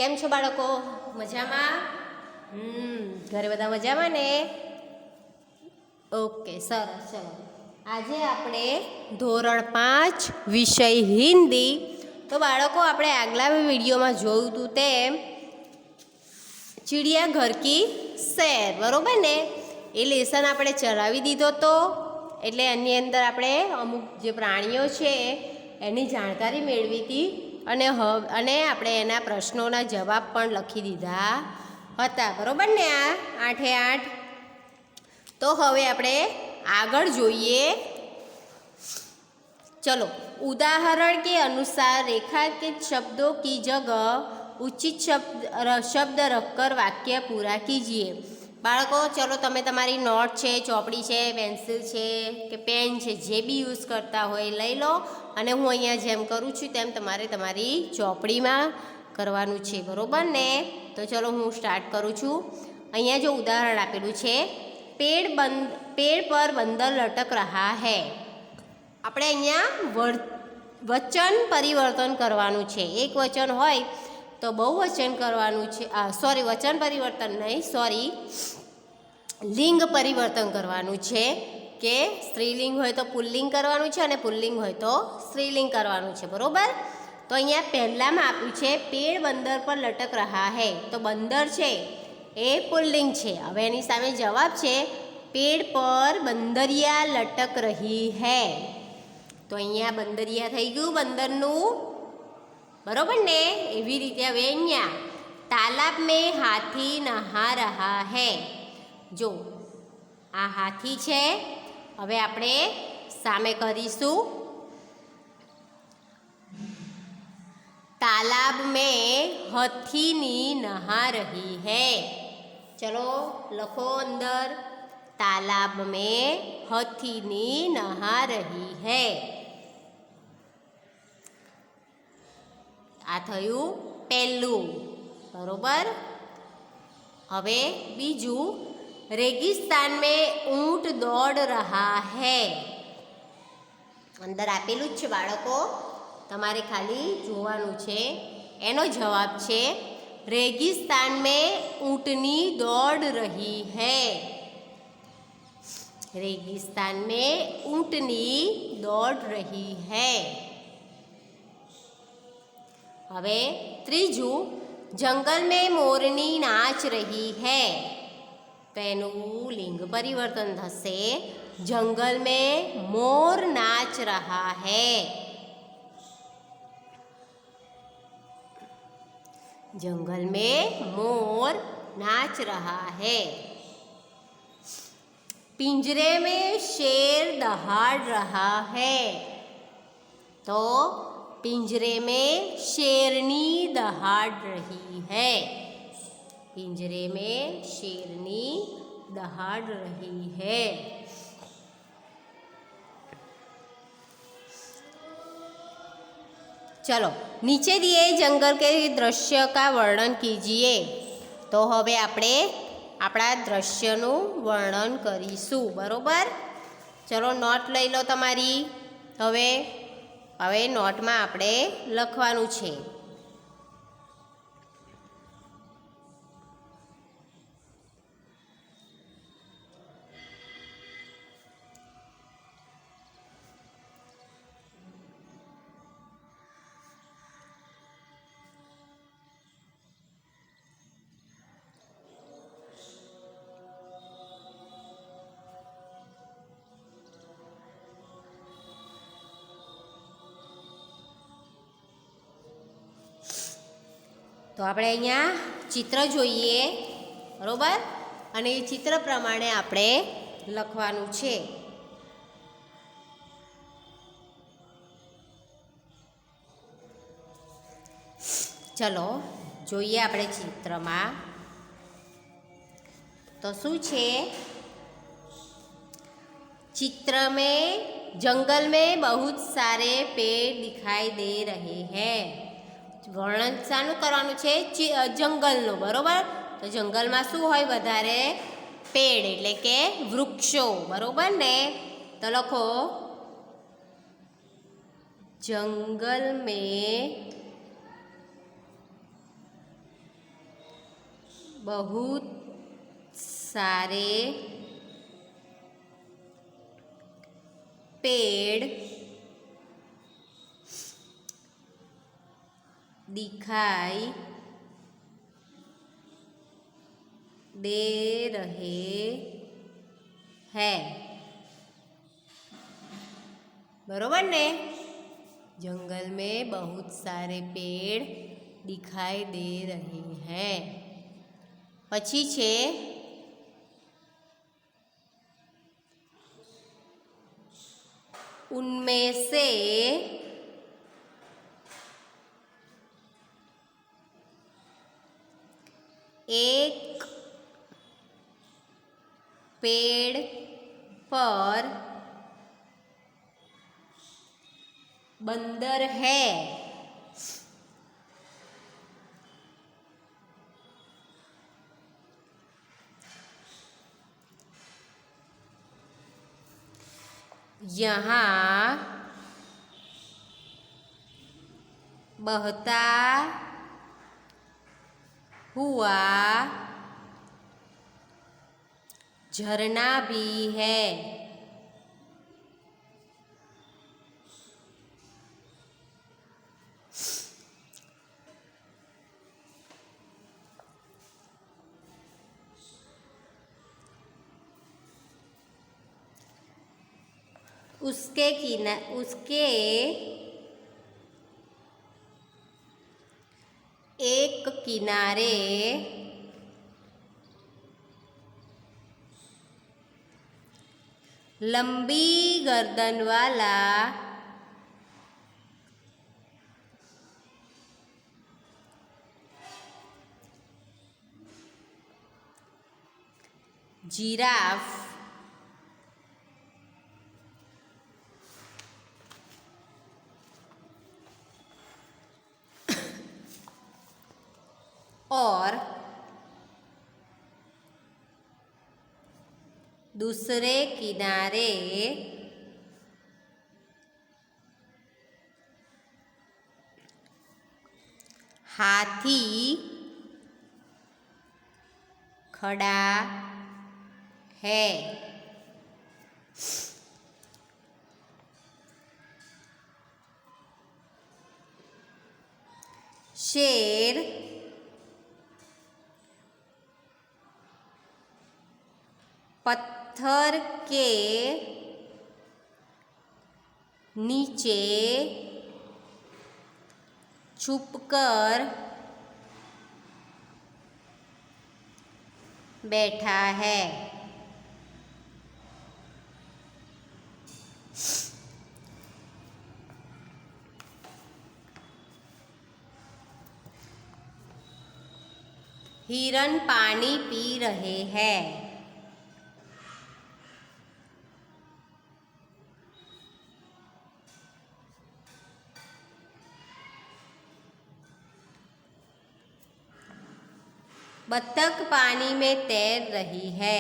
કેમ છો બાળકો? મજામાં? ઘરે બધા મજામાં ને? ઓકે, સરસ. ચલો, આજે આપણે ધોરણ 5 વિષય હિન્દી. તો બાળકો, આપણે આગલા વિડીયોમાં જોયું હતું તેમ ચિડિયા ઘર કી સૈર, બરોબર ને? એ લેસન આપણે ચલાવી દીધો તો, એટલે એની અંદર આપણે અમુક જે પ્રાણીઓ છે એની જાણકારી મેળવી હતી અને આપણે એના પ્રશ્નોના જવાબ પણ લખી દીધા હતા, બરોબર ને? આ 8 એ 8. તો હવે આપણે આગળ જોઈએ. चलो, उदाहरण के अनुसार रेखांकित शब्दों की जगह उचित शब्द रखकर वाक्य पूरा कीजिए. बाळको, चलो તમે તમારી નોટ છે, ચોપડી છે, પેન્સિલ છે કે પેન છે, જે બી યુઝ કરતા હોય લઈ લો અને હું અહીંયા જેમ કરું છું તેમ તમારે તમારી ચોપડીમાં કરવાનું છે, બરોબર ને? તો ચલો હું સ્ટાર્ટ કરું છું. અહીંયા જો ઉદાહરણ આપેલું છે, पेड़ पर बंदर लटक रहा है. આપણે અહીંયા વચન પરિવર્તન કરવાનું છે. એક વચન હોય તો બહુવચન કરવાનું છે. વચન પરિવર્તન નહીં, લિંગ પરિવર્તન કરવાનું છે કે સ્ત્રીલિંગ હોય તો પુલ્લિંગ કરવાનું છે અને પુલ્લિંગ હોય તો સ્ત્રીલિંગ કરવાનું છે, બરોબર? તો અહીંયા પહેલામાં આપ્યું છે પેડ બંદર પર લટક રહા હૈ. તો બંદર છે એ પુલ્લિંગ છે. હવે એની સામે જવાબ છે પેડ પર બંદરિયા લટક રહી હૈ. તો અહીંયા બંદરિયા થઈ ગયું બંદરનું, બરોબર ને? એવી રીતે હવે અહીંયા તાલાબ મેં હાથી નહા રહા હૈ. જો આ હાથી છે. હવે આપણે સામે કરીશું તાલાબ મેં હાથીની નહા રહી હૈ. ચલો લખો અંદર, तालाब में हाथीनी नहा रही है. आ थयुं पहलुं, बरोबर? हवे बीजू, रेगिस्तान में ऊंट दौड़ रहा है. अंदर आपेलू ज छे बाळको, तमारे खाली जोवानुं छे. एनो जवाब छे रेगिस्तान में ऊंटनी दौड़ रही है. रेगिस्तान में ऊंटनी दौड़ रही है. हवे त्रीजू, जंगल में मोरनी नाच रही है. तो एनु लिंग परिवर्तन थशे जंगल में मोर नाच रहा है. जंगल में मोर नाच रहा है. पिंजरे में शेर दहाड़ रहा है. तो पिंजरे में शेरनी दहाड़ रही है. पिंजरे में शेरनी दहाड़ रही है. चलो, नीचे दिए जंगल के दृश्य का वर्णन कीजिए. तो हवे आपणे આપણા દ્રશ્યનું વર્ણન કરીશું, બરોબર? ચલો નોટ લઈ લો તમારી. હવે નોટમાં આપણે લખવાનું છે. તો આપણે અહીંયા ચિત્ર જોઈએ, બરોબર? અને એ ચિત્ર પ્રમાણે આપણે લખવાનું છે. ચલો જોઈએ આપણે ચિત્રમાં. તો શું છે? चित्र में जंगल में बहुत सारे पेड़ दिखाई दे रहे हैं. વર્ણન શાનું કરવાનું છે? જંગલનું, બરોબર? તો જંગલમાં શું હોય? વધારે પેડ એટલે કે વૃક્ષો, બરોબર ને? તો લખો जंगल में बहुत सारे पेड़ दिखाई दे रहे हैं। बरोबर ने? जंगल में बहुत सारे पेड़ दिखाई दे रहे हैं। પછી છે उनमें से एक पेड़ पर बंदर है। यहाँ बहता हुआ झरना भी है। उसके एक किनारे लंबी गर्दन वाला जिराफ और दूसरे किनारे हाथी खड़ा है। शेर पत्थर के नीचे छुपकर बैठा है। हिरण पानी पी रहे हैं। बत्तख पानी में तैर रही है।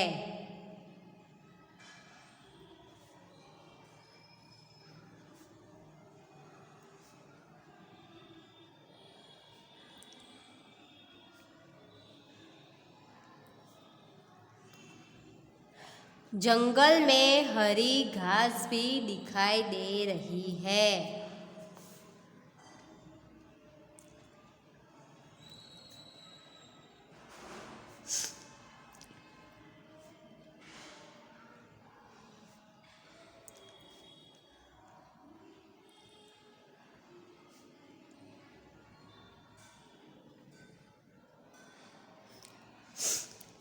जंगल में हरी घास भी दिखाई दे रही है।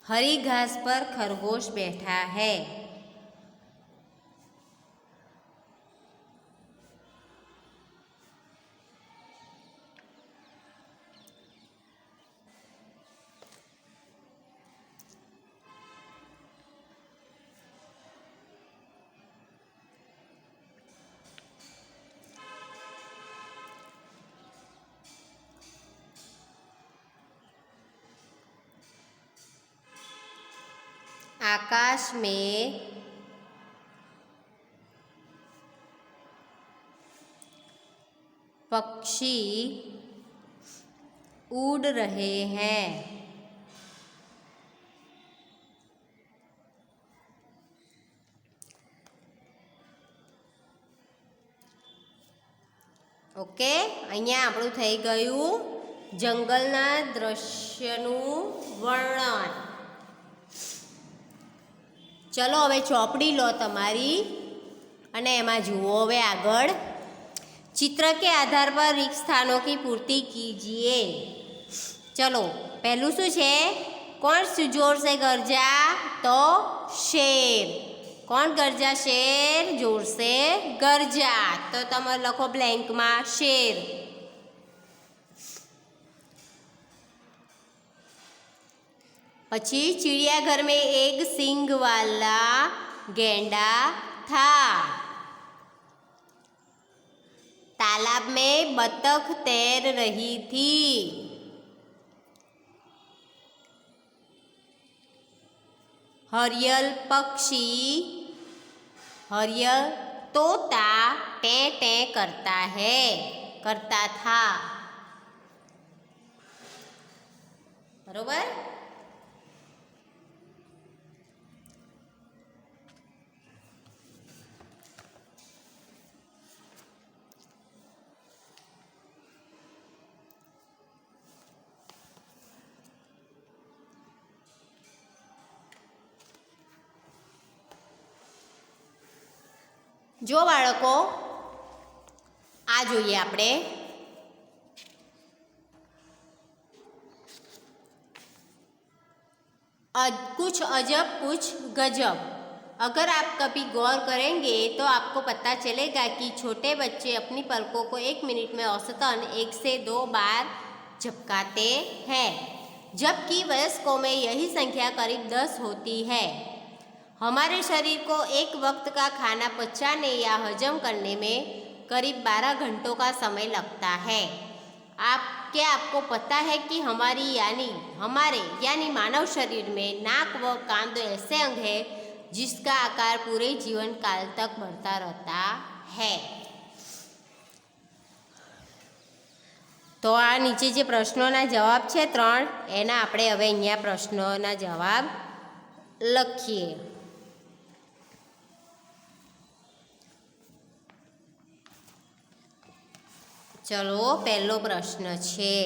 हरी घास पर खरगोश बैठा है। आकाश में पक्षी उड़ रहे हैं। ઓકે, અહીંયા આપણું થઈ ગયું જંગલના દ્રશ્યનું વર્ણન. ચલો હવે ચોપડી લો તમારી અને એમાં જુઓ હવે આગળ. चित्र के आधार पर रिक्त स्थानों की पूर्ति कीजिए. चलो पहलू शू है? कौन जोर से गरजा? तो शेर. कौन गरजा? शेर जोर से गरजा. तो तुम लखो ब्लैंक में शेर. पछी चिड़ियाघर में एक सींग वाला गेंडा था. तालाब में बतख तैर रही थी. हरियल पक्षी, हरियल तोता टे टे करता था. बरोबर. जो बाळको आ जोईए आपणे. कुछ अजब कुछ गजब. अगर आप कभी गौर करेंगे तो आपको पता चलेगा कि छोटे बच्चे अपनी पलकों को 1 मिनट में औसतन 1 से 2 बार झपकाते हैं, जबकि वयस्कों में यही संख्या करीब 10 होती है. हमारे शरीर को एक वक्त का खाना पचाने या हजम करने में करीब 12 घंटों का समय लगता है. क्या आपको पता है कि हमारे यानी मानव शरीर में नाक व कान दो ऐसे अंग है जिसका आकार पूरे जीवन काल तक बढ़ता रहता है. तो आ नीचे जे प्रश्नों जवाब है 3 एना आपणे हवे अहींया प्रश्नों जवाब लखीए. चलो पहलो प्रश्न छे.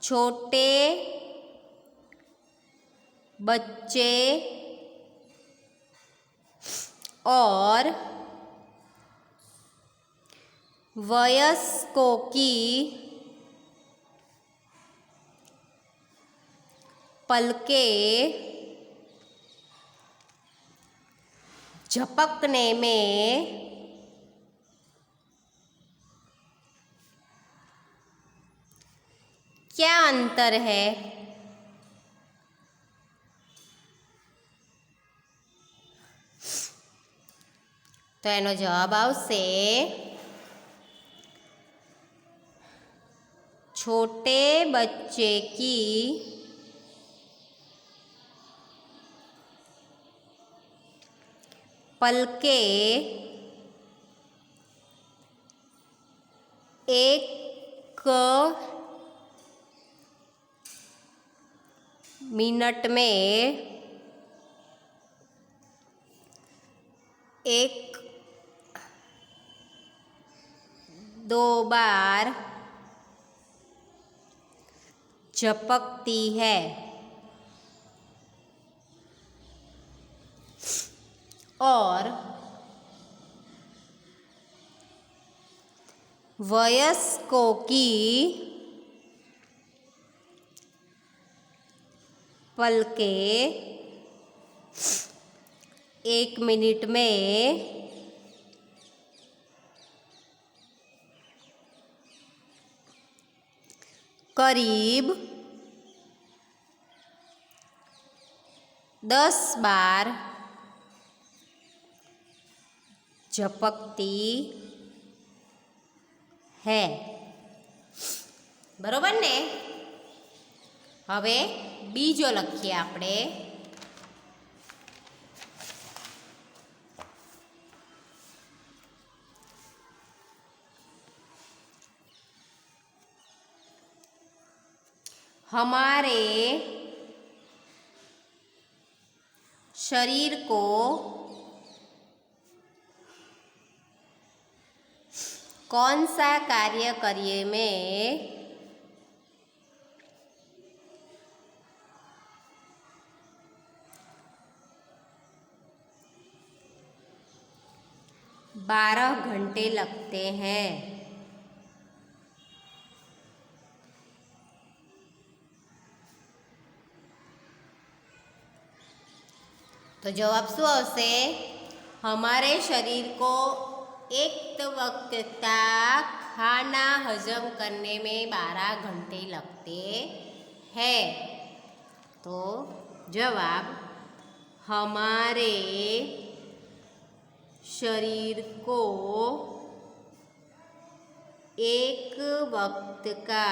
छोटे बच्चे और वयस्कों की पलकें झपकने में क्या अंतर है? तो एनो जवाब आवशे छोटे बच्चे की पलकें 1 मिनट में 1-2 बार झपकती है और वयस्कों की पलकें 1 मिनट में करीब 10 बार झपकती है. बरोबर ने? हवे बीजो लखीए आपणे. हमारे शरीर को कौन सा कार्य करिए में 12 घंटे लगते हैं? तो जवाब શું આવશે? हमारे शरीर को एक वक्त तक खाना हजम करने में 12 घंटे लगते हैं। तो जवाब हमारे शरीर को एक वक्त का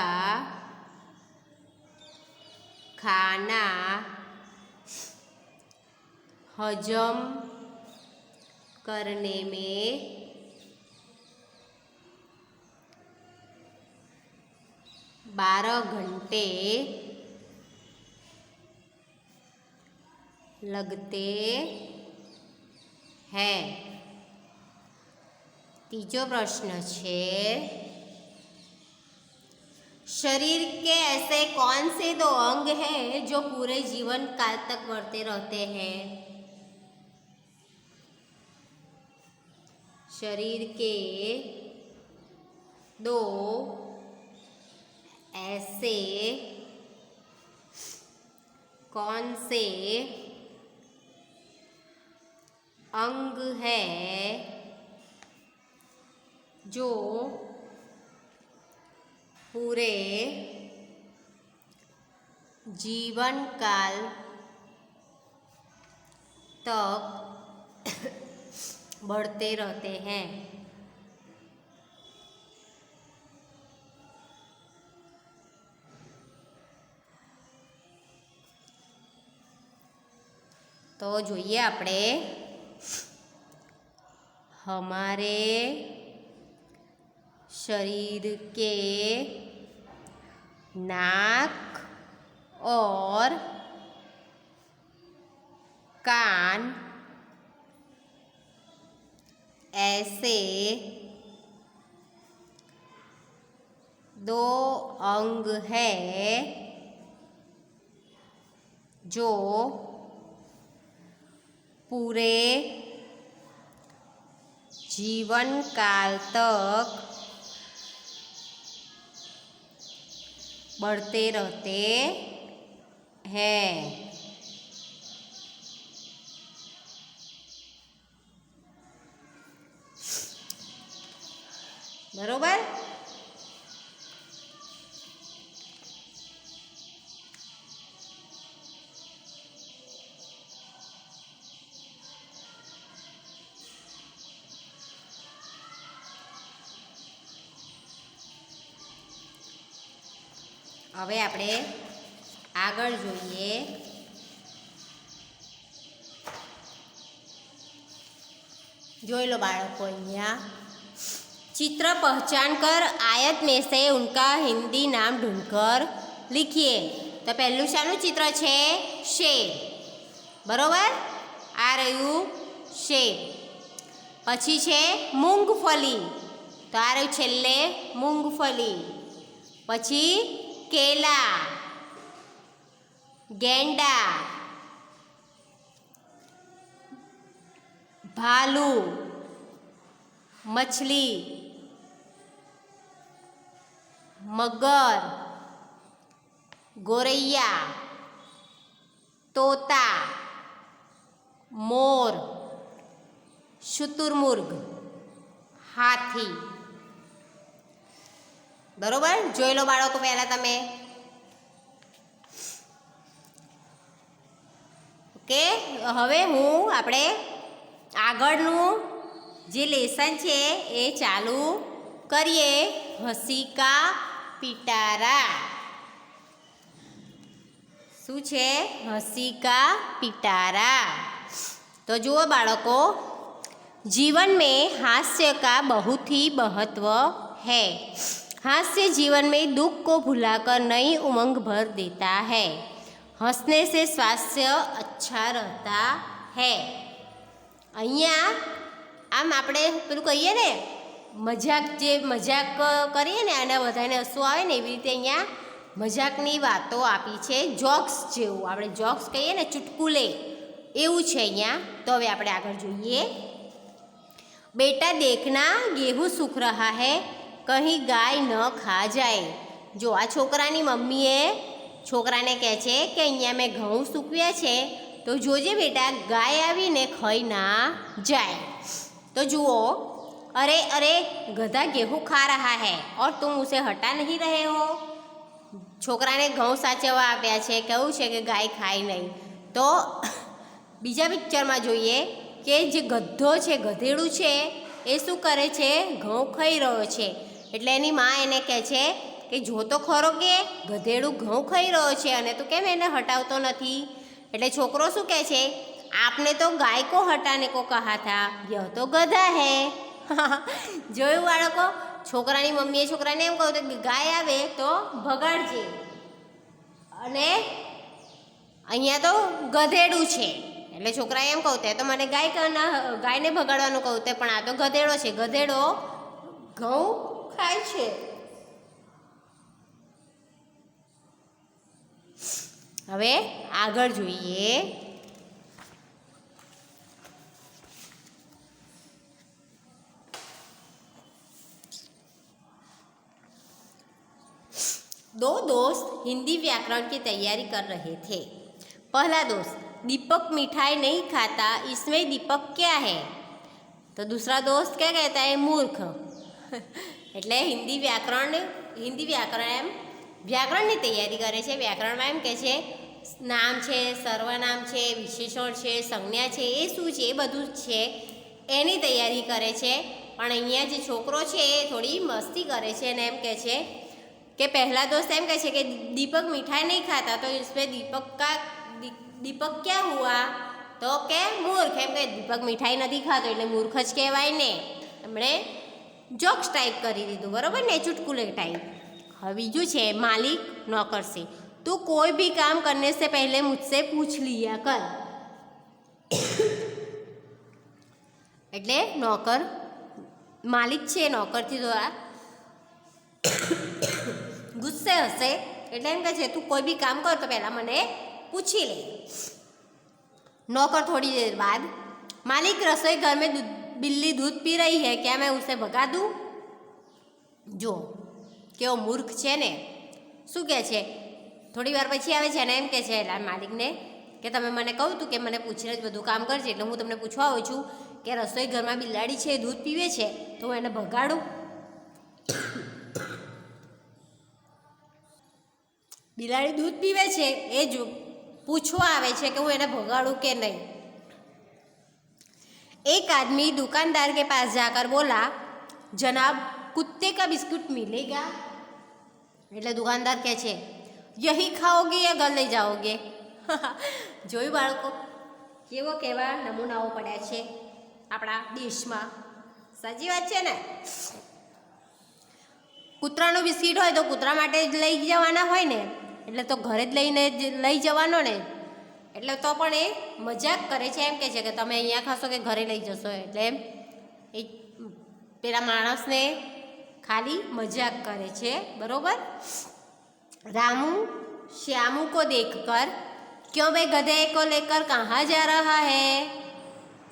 खाना हजम करने में 12 घंटे लगते हैं। तीजो प्रश्न है, शरीर के ऐसे कौन से 2 अंग हैं जो पूरे जीवन काल तक बढ़ते रहते हैं? शरीर के 2 ऐसे कौन से अंग है जो पूरे जीवन काल तक बढ़ते रहते हैं? तो જોઈએ આપણે हमारे शरीर के नाक और कान ऐसे 2 अंग हैं जो पूरे जीवन काल तक बढ़ते रहते हैं। बरोबर? હવે આપણે આગળ જોઈએ। જોઈ લો બાળકો, અહીંયા चित्र पहचान कर आयत में से उनका हिंदी नाम ढूंढकर लिखिए। तो पहलू शानु चित्र छे? शेर। बरोबर? आ रह्यु शेर। पछी छे मूंगफली, तो आ रह्यु छेल्ले मूंगफली। पछी केला, गेंडा, भालू, मछली, मगर, गोरैया, तोता, मोर, शुतुरमुर्ग, हाथी। बरोबर? જોઈ લો બાળકો પહેલા તમે। ઓકે, હવે હું આપણે આગળનું જે લેસન છે એ ચાલુ કરીએ। હસીકા પીટારા। શું છે? હસીકા પીટારા। तो जुओ बाळको, जीवन में हास्य का बहुत ही महत्व है। हास्य जीवन में दुख को भुलाकर नई उमंग भर देता है। हंसने से स्वास्थ्य अच्छा रहता है। अहींया आम आपणे पेलुं कहीए ने મજાક જે મજાક કરીએ ને અને બધાને હસવું આવે ને એવી રીતે અહીંયા મજાકની વાતો આપી છે, જોક્સ જેવું આપણે જોક્સ કહીએ ને ચુટકુલે એવું છે અહીંયા. તો હવે આપણે આગળ જોઈએ. બેટા દેખના गेहूं सूख रहा है कहीं गाय न खा जाए. જો આ છોકરાની મમ્મીએ છોકરાને કહે છે કે અહીંયા મેં ઘઉં સૂકવ્યા છે તો જોજે બેટા ગાય આવીને ખાઈ ના જાય. તો જુઓ, अरे अरे गधा गेहूं खा रहा है और तुम उसे हटा नहीं रहे हो. છોકરાને ઘઉં સાચવવા આપ્યા છે, કેવું છે કે ગાય ખાય નહીં. તો બીજા પિક્ચરમાં જોઈએ કે જે ગધો છે, ગધેડું છે, એ શું કરે છે? ઘઉં ખાઈ રહ્યો છે. એટલે એની માં એને કહે છે કે જો તો ખરો કે ગધેડું ઘઉં ખાઈ રહ્યો છે અને તું કેમ એને હટાવતો નથી? એટલે છોકરો શું કહે છે? આપને તો ગાય કો હટાને કો કહા થા, યહ તો ગધા હૈ. જોયું બાળકો? છોકરાની મમ્મીએ છોકરાને એમ કહ્યું કે ગાય આવે તો ભગાડજે, અને અહીંયા તો ગધેડું છે. એટલે છોકરાએ એમ કહું તે તો મને ગાયને ભગાડવાનું કહું તે, પણ આ તો ગધેડો છે, ગધેડો ઘઉં ખાય છે. હવે આગળ જોઈએ. दो दोस्त हिंदी व्याकरण की तैयारी कर रहे थे. पहला दोस्त, दीपक मिठाई नहीं खाता, इसमें दीपक क्या है? तो दूसरा दोस्त क्या कहता है? मूर्ख. એટલે હિન્દી વ્યાકરણ એમ વ્યાકરણની તૈયારી કરે છે. વ્યાકરણમાં એમ કહે છે નામ છે, સર્વનામ છે, વિશેષણ છે, સંજ્ઞા છે, એ શું છે એ બધું છે એની તૈયારી કરે છે. પણ અહીંયા જે છોકરો છે એ થોડી મસ્તી કરે છે અને એમ કહે છે कि पहला दोस्त एम कहे कि दीपक मिठाई नहीं खाता तो इसमें दीपक क्या हुआ? तो के मूर्ख. एम कहे दीपक मिठाई नहीं खातो એટલે મૂર્ખ જ કહેવાય ને. એમણે જોક્સ ટાઈપ કરી દીધું, બરાબર ને, ચुटकुले टाइप. હવે બીજું છે मालिक नौकर से, तू कोई भी काम करने से पहले मुझसे पूछ लिया कर. એટલે નોકર માલિક છે, નોકરથી દ્વારા ગુસ્સે હશે એટલે એમ કહે છે તું કોઈ બી કામ કર તો પહેલાં મને પૂછી લે. नौकर थोड़ी देर बाद, मालिक रसोई घर में बिल्ली दूध पी रही है, क्या मैं उसे भगा दूँ? જો કેવો મૂર્ખ છે ને, શું કહે છે? થોડી વાર પછી આવે છે અને એમ કહે છે માલિકને કે તમે મને કહું તું કે મને પૂછીને જ બધું કામ કરજે, એટલે હું તમને પૂછવા આવું છું કે રસોઈ ઘરમાં બિલાડી છે, દૂધ પીવે છે, તો હું એને ભગાડું? બિલાડી दूध पीवे છે એ જો પૂછવા આવે છે કે હું એને ભગાડું કે નહીં. एक आदमी दुकानदार के पास जाकर बोला, जनाब कुत्ते का बिस्कुट मिलेगा? એટલે દુકાનદાર કહે છે यही खाओगे या घर લઈ જાઓगे? જોયું બાળકો, કેવા નમૂનાઓ પડ્યા છે આપણા દેશમાં. સાચી વાત છે ને? કૂતરાનું બિસ્કિટ હોય તો કૂતરા માટે જ લઈ જવાના હોય ને, એટલે તો ઘરે જ લઈ જવાનો ને. એટલે તો પણ એ મજાક કરે છે, એમ કહે છે કે તમે અહીંયા ખાશો કે ઘરે લઈ જશો. એટલે એ પેલા માણસને ખાલી મજાક કરે છે, બરાબર. रामू श्यामू को देखकर, क्यों भाई गधे को लेकर कहाँ जा रहा है?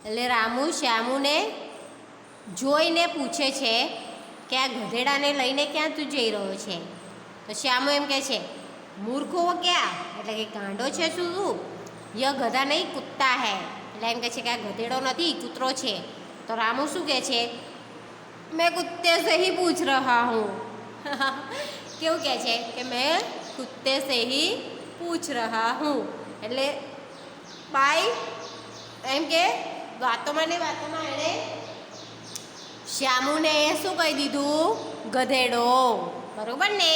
એટલે રામુ શ્યામુને જોઈને પૂછે છે કે આ ગધેડાને લઈને ક્યાં તું જઈ રહ્યો છે? તો શ્યામુ એમ કહે છે મૂર્ખો ક્યાં, એટલે કે ગાંડો છે શું તું? યહ ગધા નહીં કુત્તા હૈ. એટલે એમ કહે છે કે આ ગધેડો નથી, કૂતરો છે. તો રામુ શું કહે છે? મેં કુત્તે સે હી પૂછ રહા હું. કેવું કહે છે કે મેં કુત્તે સે હી પૂછ રહા હું. એટલે બાય એમ કે વાતોમાં એણે શ્યામુને શું કહી દીધું? ગધેડો. બરોબર ને?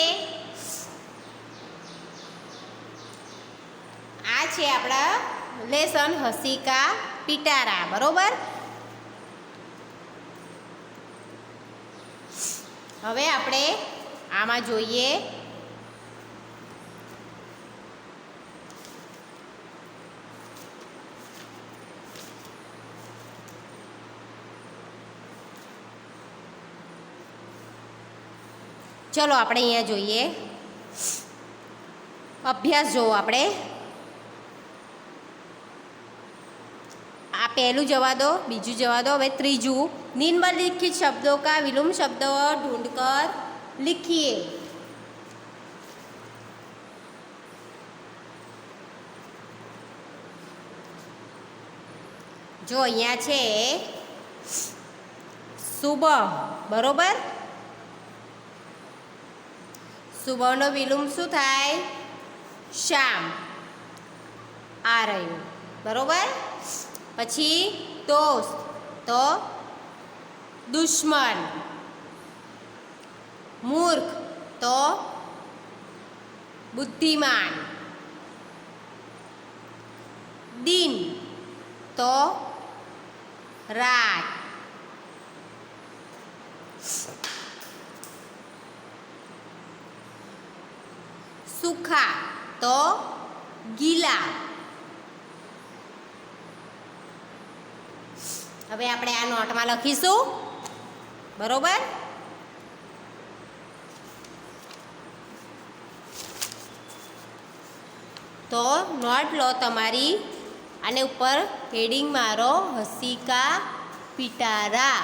આ છે આપણા લેસન હસી કા પિટારા, બરોબર. હવે આપણે આમાં જોઈએ ચલો આપણે અહીંયા જોઈએ અભ્યાસ જુઓ આપણે આ પહેલું જવા દો બીજું જવા દો હવે ત્રીજું निम्नलिखित शब्दों का विलोम शब्द ढूंढकर लिखिए जो અહીંયા છે સુબહ બરોબર સુબહનો વિલોમ શું થાય શામ આ રહ્યું બરોબર પછી દોસ્ત તો दुश्मन मूर्ख तो बुद्धिमान दिन तो रात सूखा तो गीला હવે આપણે આ નોટમાં લખીશું બરોબર તો નોટ લો તમારી અને ઉપર હેડિંગ મારો હસી કા પિટારા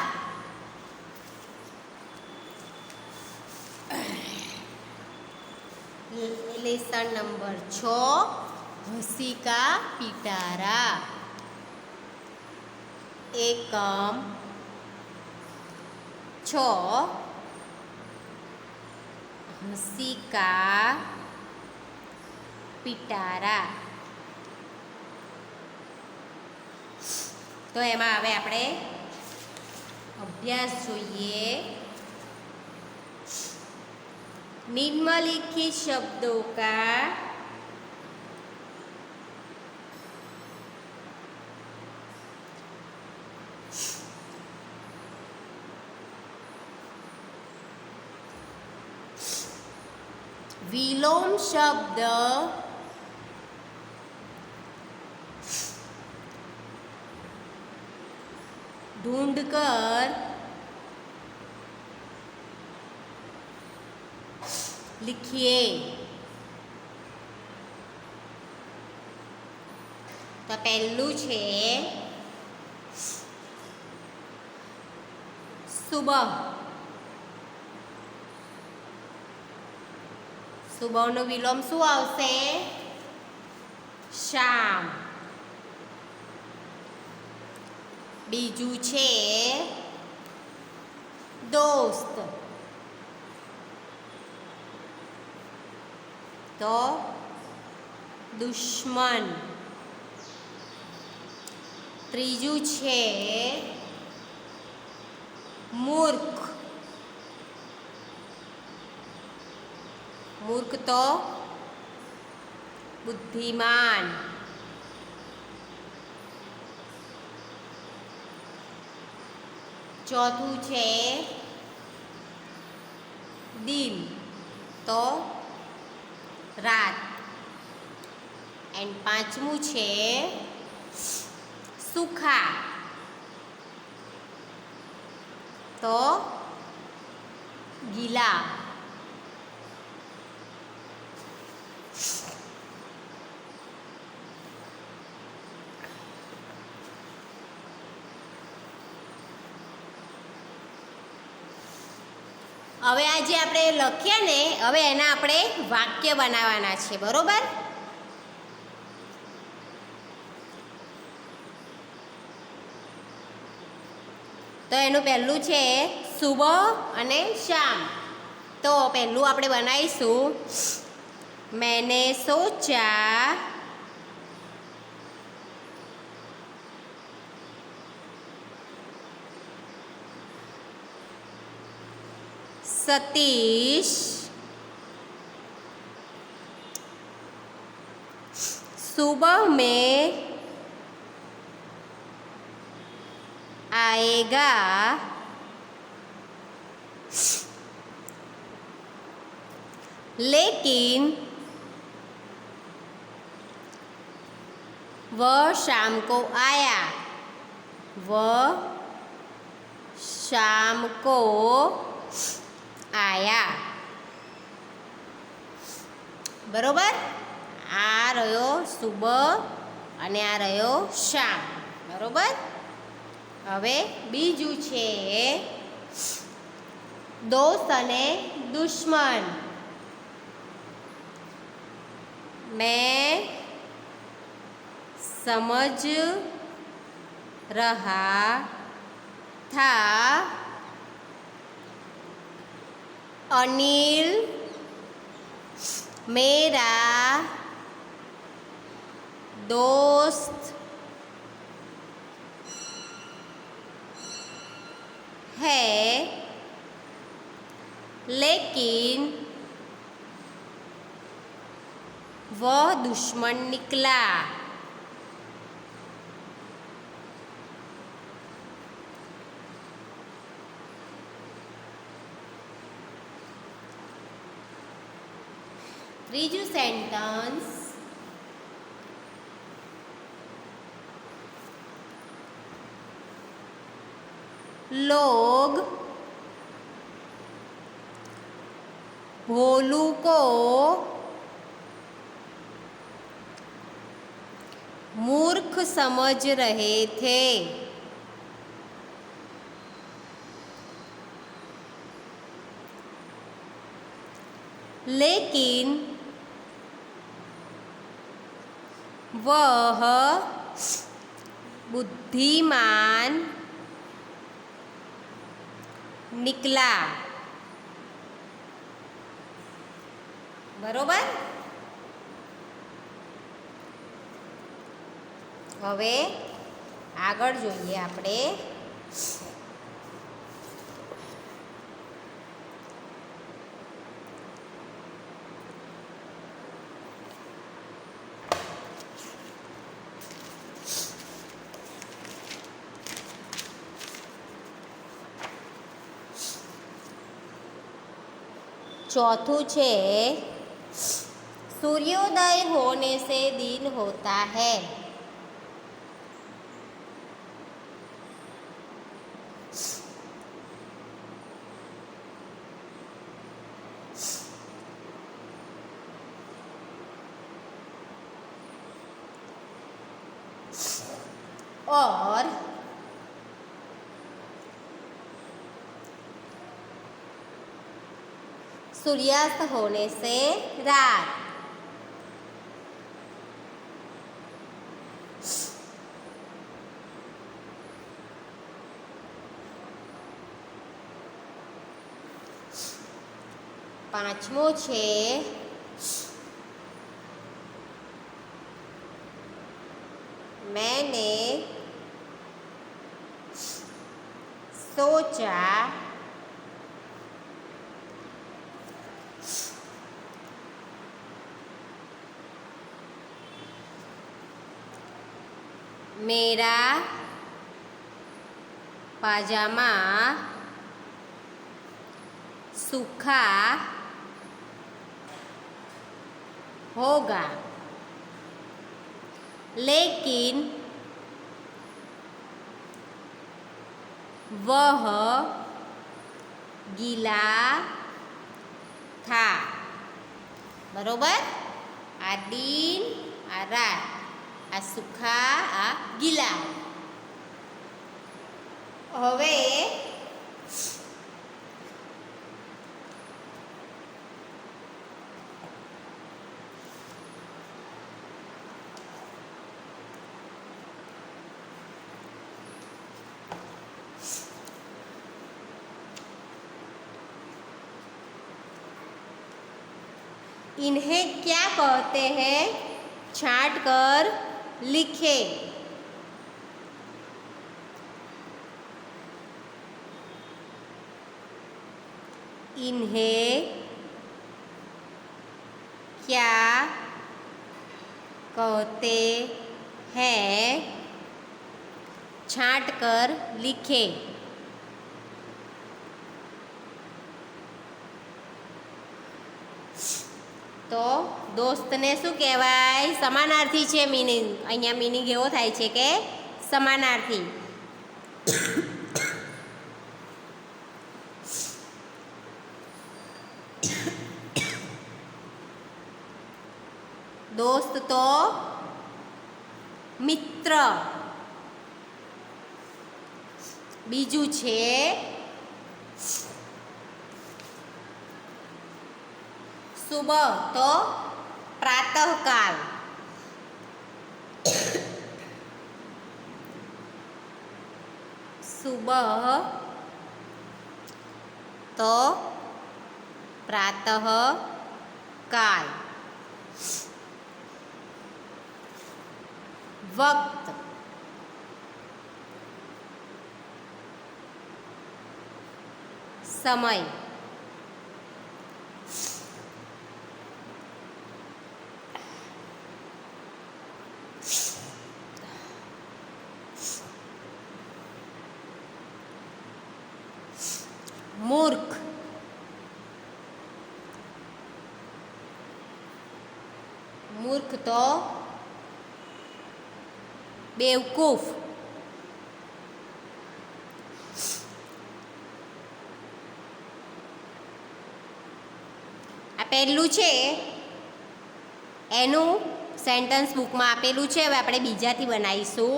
લેસન નંબર 6 હસી કા પિટારા एकम 6 हंसी का पिटारा तो एमां हवे आपणे अभ्यास जोईए निम्नलिखित शब्दों का विलोम शब्द ढूंढकर लिखिए तो पहलू छे सुबह सुबहનો વિલોમ શું આવશે શામ બીજું છે દોસ્ત તો દુશ્મન ત્રીજું છે મૂર્ખ मूर्ख तो बुद्धिमान चौथू छे दिन तो रात एंड पांचमू छे सूखा तो गीला હવે આ જે આપણે લખ્યા ને હવે એના આપણે વાક્ય બનાવવાના છે બરોબર તો એનું પહેલું છે સુબહ અને શામ તો પહેલું આપણે બનાવીશું मैंने सोचा सतीश सुबह में आएगा लेकिन वह शाम को आया वह शाम को आया બરોબર. આ રહ્યો સુબહ અને આ રહ્યો શામ. બરોબર. હવે બીજું છે दोस्त અને दुश्मन. मैं समझ रहा था अनिल मेरा दोस्त है लेकिन वह दुश्मन निकला. ત્રીજું સેન્ટન્સ लोग भोलू को मूर्ख समझ रहे थे. लेकिन वह बुद्धिमान निकला. बरोबर. હવે આગળ જોઈએ આપણે. चौथुं छे सूर्योदय होने से दिन होता है. और सूर्यास्त होने से रात. पांचमो छे मैंने सोचा मेरा पाजामा सूखा होगा लेकिन वह गीला था. बरोबर. आ दिन आ रात, आ सूखा आ गीला. હવે इन्हें क्या कहते हैं छांट कर लिखे. इन्हें क्या कहते हैं छांट कर लिखे. तो दोस्तने शू कहेवाय समानार्थी है मीनिंग. अहींया मीनिंग एवो थाय छे के समानार्थी. दोस्त तो मित्र। बीजू छे सुबह तो प्रातःकाल। सुबह तो प्रातःकाल। वक्त समय। मूर्ख मूर्ख तो बेवकूफ। आ पहेલું છે એનું સેન્ટન્સ બુકમાં આપેલું છે। હવે આપણે બીજાથી બનાવીશું।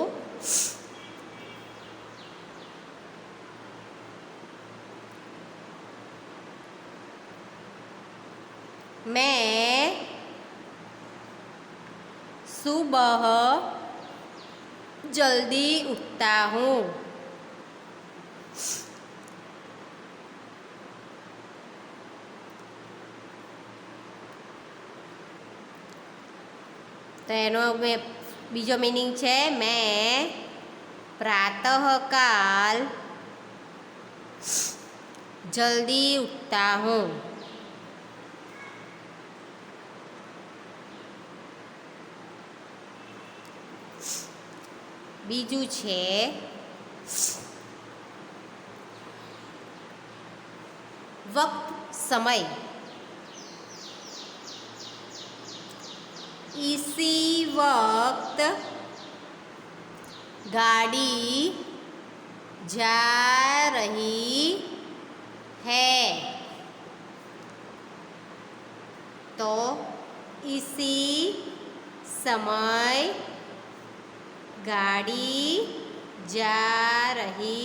मैं सुबह जल्दी उठता हूँ। तो एनो बीजो मीनिंग है मैं प्रातःकाल जल्दी उठता हूँ। बीजू छे वक्त समय। इसी वक्त गाड़ी जा रही है। तो इसी समय गाड़ी जा रही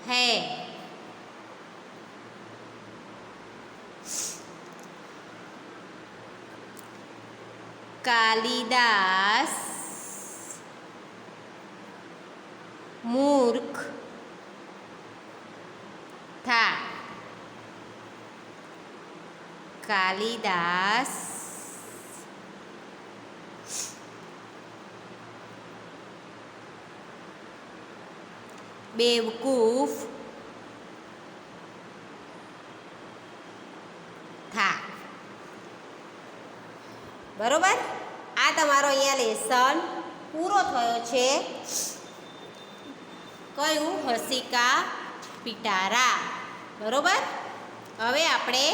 है। कालिदास मूर्ख था। कालिदास बेवकूफ था। बरोबर। आ तमारो अहींया लेसन पूरो थयो छे। कयुं हसिका पिटारा। बरोबर। हवे आपणे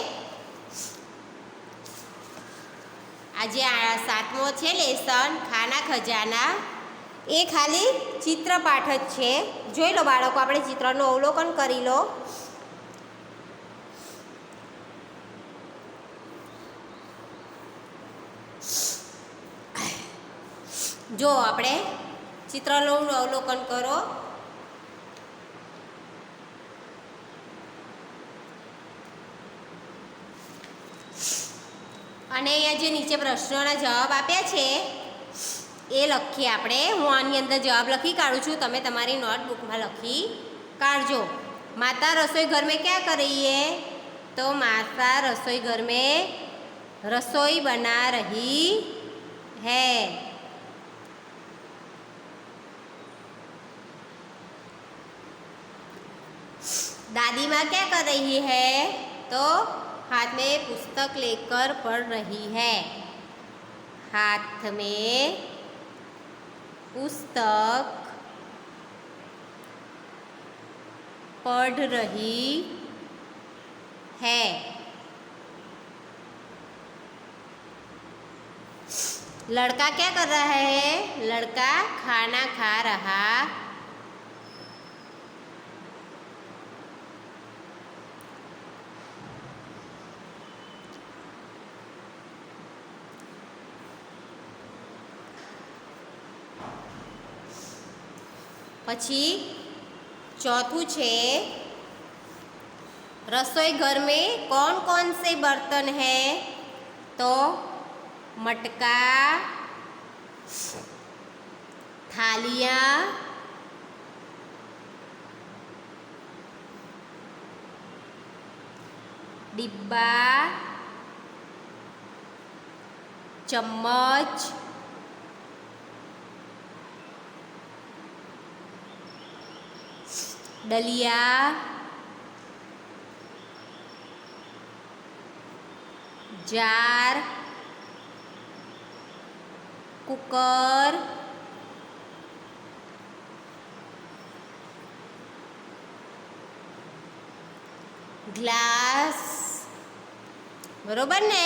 आज आ 7मो छे लेसन खाना खजाना। ए खाली चित्रपाठ ज छे। जोई लो बाळको, आपणे चित्रનું अवलोकन करी लो। जो આપણે ચિત્રનું અવલોકન કરો। અને અહીંયા જે નીચે પ્રશ્નોના જવાબ આપ્યા છે એ લખીએ આપણે। હું આની અંદર જવાબ લખી કાઢું છું, તમે તમારી નોટબુકમાં લખી કાઢજો। माता रसोई घर में क्या कर रही है? तो माता रसोई घर में रसोई बना रही है। दादी माँ क्या कर रही है? तो हाथ में पुस्तक लेकर पढ़ रही है। हाथ में पुस्तक पढ़ रही है। लड़का क्या कर रहा है? लड़का खाना खा रहा પછી चौथું છે रसोई घर में कौन कौन से बर्तन हैं? तो मटका, थालियाँ, डिब्बा, चम्मच, डलिया, जार, कुकर, ग्लास, बरोबर ने?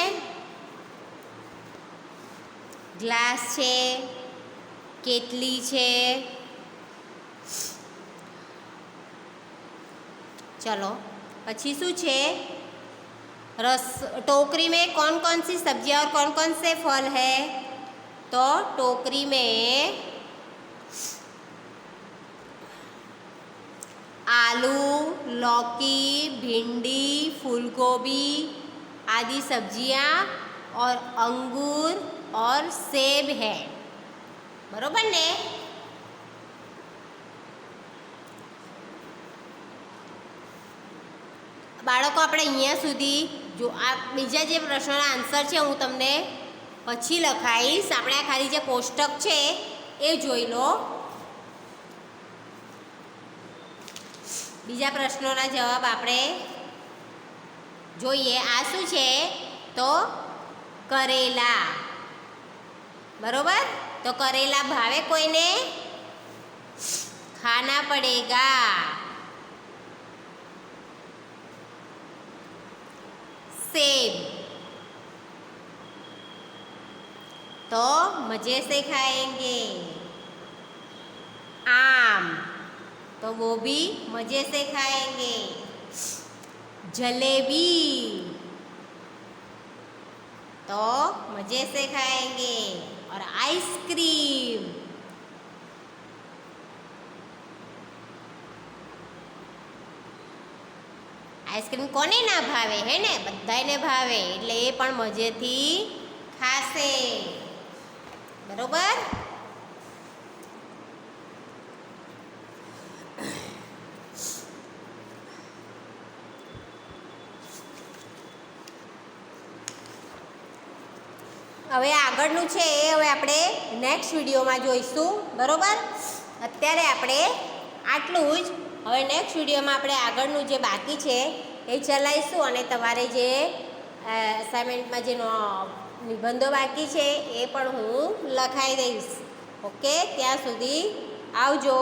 ग्लास है, केटली है। चलो पछी शू है? टोकरी में कौन कौन सी सब्जियां और कौन कौन से फल है? तो टोकरी में आलू, लौकी, भिंडी, फूलगोभी आदि सब्जियां और अंगूर और सेब है, बरोबर ने? बाळको આપણે અહીંયા સુધી जो आ बीजा जे प्रश्नोना आंसर है हूँ तमने पछी लखाईश। આપણે આ ખાલી જે કોષ્ટક છે એ જોઈ લો। बीजा प्रश्नोना जवाब આપણે જોઈએ। आ शू है? तो करेला, बरोबर। तो करेला भावे कोईने? खाना पड़ेगा। सेब तो मजे से खाएंगे। आम तो वो भी मजे से खाएंगे। जलेबी तो मजे से खाएंगे। और आइसक्रीम आइसक्रीम कोने ना भावे है ने? बधाने भावे એટલે એ પણ મજેથી ખાશે, બરોબર। હવે આગળનું છે એ હવે આપણે નેક્સ્ટ વિડીયોમાં જોઈશું, બરોબર। અત્યારે આપણે આટલું જ। હવે નેક્સ્ટ વિડીયોમાં આપણે આગળનું જે બાકી છે એ ચલાવીશું અને તમારે જે અસાઇનમેન્ટમાં જે નિબંધો બાકી છે એ પણ હું લખાઈ દઈશ। ઓકે, ત્યાં સુધી આવજો।